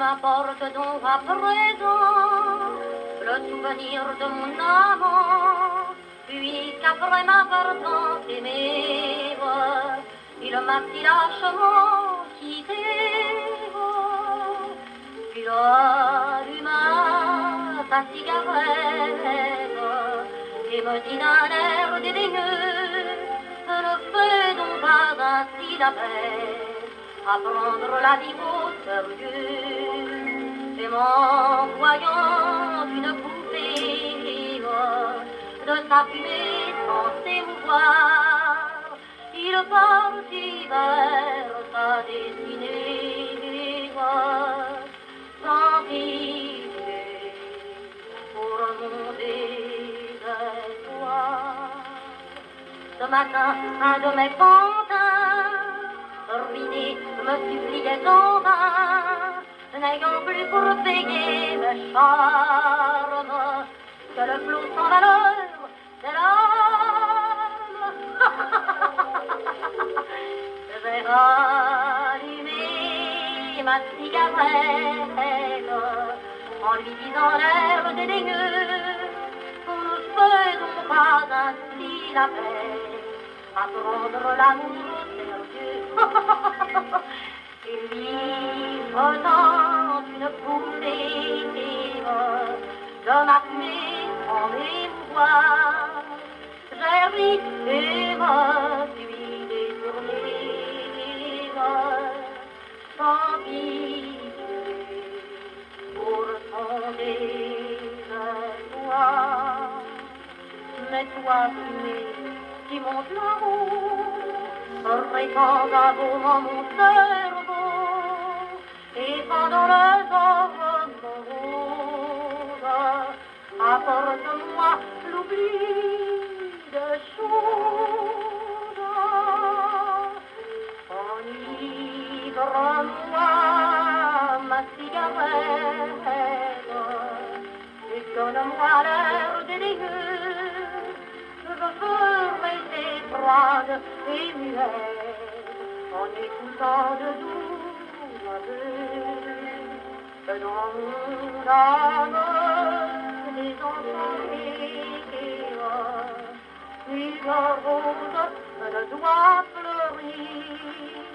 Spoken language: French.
m'importe donc à présent le souvenir de mon amant, puisqu'après m'appartenant d'aimer, il m'a si lâchement quitté. Il alluma sa cigarette et me dit d'un air dédaigneux: ne fais donc pas ainsi la paix à prendre la vie au sérieux. Et m'en voyant une poupée de sa fumée sans s'émouvoir, il partit vers sa destinée, sans pitié pour mon désespoir. Ce matin, un de mes pantins ruiné me suppliait en vain, n'ayant plus pour payer mes charmes que le flot sans valeur des larmes. J'ai rallumé ma cigarette en lui disant l'air dédaigneux: ne faisons pas ainsi la paix à prendre l'amour au sérieux. Et lui faisant une poupée de ma fumée sans m'émouvoir, j'ai ri et me suis détourné sans pitié pour son désespoir. Mais toi, fumée, qui monte là-haut, répand un beau moment mon cerveau, et pendant les heures moroses, apporte-moi l'oubli des choses. Enivre-moi ma cigarette et donne-moi l'air dédaigneux. Je veux rester froide et muette en écoutant de doux aveux. Dans mon âme désenchantée, une rose ne doit fleurir